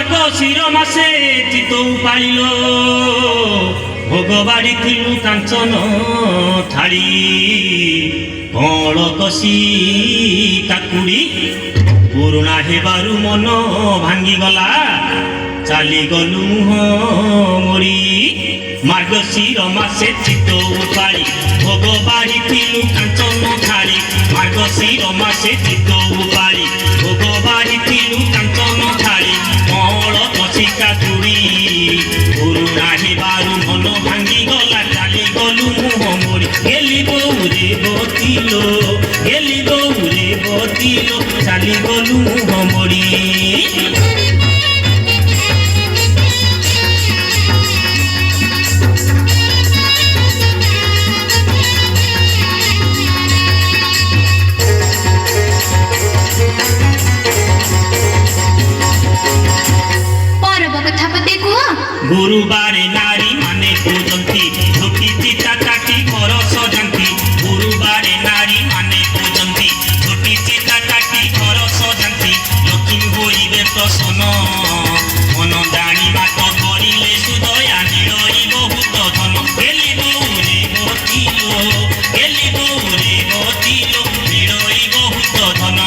ମାର୍ଗଶିର ମାସେ ଚିତଉ ପାଳିଲ ଭୋଗ ବାଢ଼ିଥିଲୁ କାଞ୍ଚନ ଥାଳି କଅଁଳ କଷି କାକୁଡ଼ି ପୁରୁଣା ହେବାରୁ ମନ ଭାଙ୍ଗିଗଲା ଚାଲିଗଲୁ ମୁହଁ ମୋଡ଼ି ମାର୍ଗଶିର ମାସେ ଚିତଉ ପାଳି ଭୋଗ ବାଢ଼ିଥିଲୁ କାଞ୍ଚନ ଥାଳି ମାର୍ଗଶିର ମାସେ ଚିତଉ ପାଳି ଭୋଗ ବାଢ଼ିଥିଲୁ କାଞ୍ଚନ ଥାଳି କଅଁଳ କଷି କାକୁଡ଼ି ପୁରୁଣା ହେବାରୁ ମନ ଭାଙ୍ଗିଗଲା ଚାଲିଗଲୁ ମୁହଁ ମୋଡ଼ି ଗେଲି ବୋଉରେ ବତିଲୋ ଗେଲି ବୋଉରେ ବତିଲୋ ଚାଲିଗଲୁ ମୁହଁ ମୋଡ଼ି गुरुबारे नारी माने पूजंती झुटी चिता काटी घर सजांती गुरुबारे नारी माने पूजंती झुटी चिता काटी घर सजांती लक्ष्मी होइबे प्रसन्न मन दाणी मात करिले सुदया निरई बहुत धन गेली बौरे बतिलो निरई बहुत धन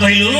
कहलु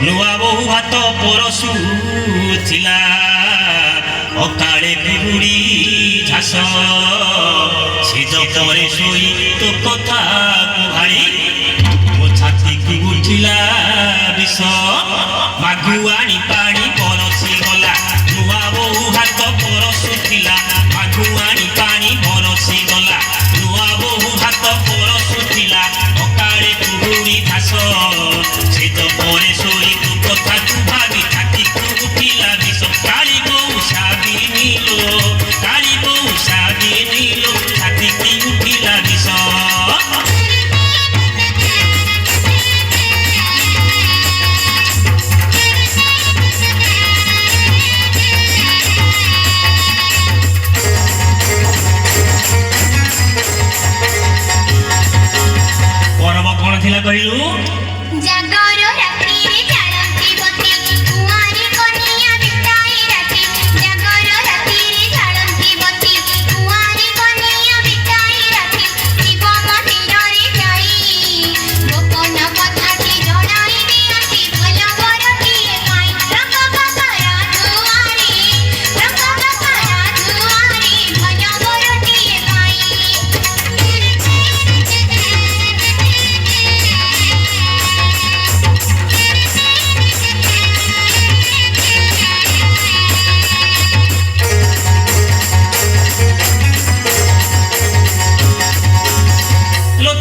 नुआ बहु हाथ परसु थिला अकाले बिहुड़ी झास सेज परे सोई तो कथा कुहाड़ी मो छाती की उठिला विष माघुआणी पानी परसी गला नुआ बहु हाथ परसु थिला माघुआणी पानी परसी गला नुआ बहु हाथ परसु थिला अकाले बिहुड़ी झास सेज परे सोई तो कथा कुहाड़ी छाती की उठिला विष काली बहु सादी नीलो छाती की उठिला विष पर्व कौन थिला कहलु जागर रात्रि रे जालंती बती कुआरी कन्या बिताई राती जागर रात्रि रे जालंती बती कुआरी कन्या बिताई राती शिव मंदिर रे जाई गोपन कथा की जणाई दियंती भल वर किए पाई रंग बकरा दुआरी भल वर किए पाई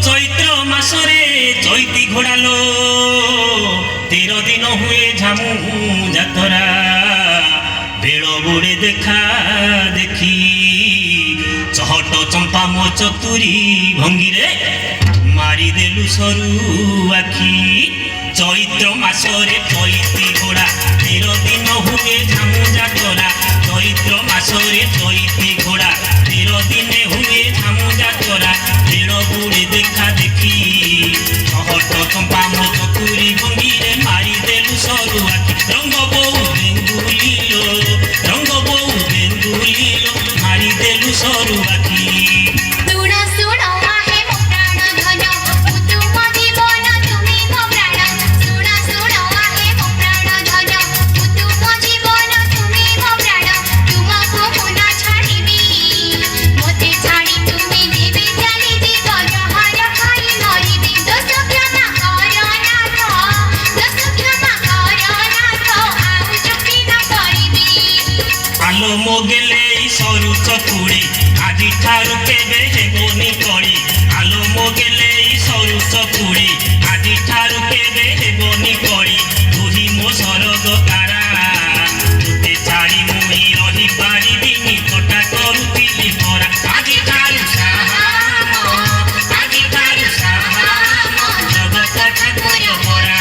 चैत्र मासरे चैती घोड़ालो 13 दिन हुए झामू जातरा ବେଳ ବୁଡ଼େ ଦେଖା ଦେଖି ଚହଟ ଚମ୍ପା ମୋ ଚତୁରୀ ଭଙ୍ଗିରେ ମାରିଦେଲୁ ସରୁ ଆଖି ଚୈତ୍ର ମାସରେ ଚୈତି ଘୋଡ଼ା 13 ଦିନ ହୁଏ ଝାମୁ ଯାତରା ଚୈତ୍ର ମାସରେ ଚୈତି ଘୋଡ଼ା 13 ଦିନେ ହୁଏ ଝାମୁ ଯାତରା ବେଳ ବୁଡ଼େ ଦେଖା ଦେଖି ଚହଟ ଚମ୍ପା ମୋ ଚତୁରୀ ଭଙ୍ଗିରେ ମାରିଦେଲୁ ସରୁ ଆଖି ରଙ୍ଗ ବୋଉ ବେଙ୍ଗୁଲିଲୋ ରଙ୍ଗ ବୋଉ ବେଙ୍ଗୁଲିଲୋ ମାରିଦେଲୁ ସରୁ ଆଖି ଶୁଣ ଶୁଣ ଆହେ ମୋ ପ୍ରାଣ ଧନ ମୁଁ ତୁମ ଜୀବନ ତୁମେ ମୋ ପ୍ରାଣ ଶୁଣ ଶୁଣ ଆହେ ମୋ ପ୍ରାଣ ଧନ ମୁଁ ତୁମ ଜୀବନ ତୁମେ ମୋ ପ୍ରାଣ ତୁମକୁ ମୁଁ ନା ଛାଡ଼ିବି ମୋତେ ଛାଡ଼ି ତୁମେ ଯେବେ ଚାଲିଯିବ ଜହର ଖାଇ ମରିବି ଦୋଷ କ୍ଷମା କର ନାଥ ଦୋଷ କ୍ଷମା କର ନାଥ ଆଉ ଚୁପି ନ କରିବି ଆଲୋ ମୋ ଗେଲେଇ ସରୁ ଚକୁଡ଼ି ଆଜିଠାରୁ କେବେ ହେବନି କଳି ଆଲୋ ମୋ ଗେଲେଇ ସରୁ ଚକୁଡ଼ି ଆଜିଠାରୁ କେବେ ହେବନି କଳି ତୁହି ମୋ ସରଗ କାରା ତୋତେ ଛାଡ଼ି ମୁଇଁ ରହିପାରିବିନି କଟା କରୁଥିଲି ପରା ଆଜିଠାରୁ ସାହାମ ଜଗତ ଠାକୁର ପରା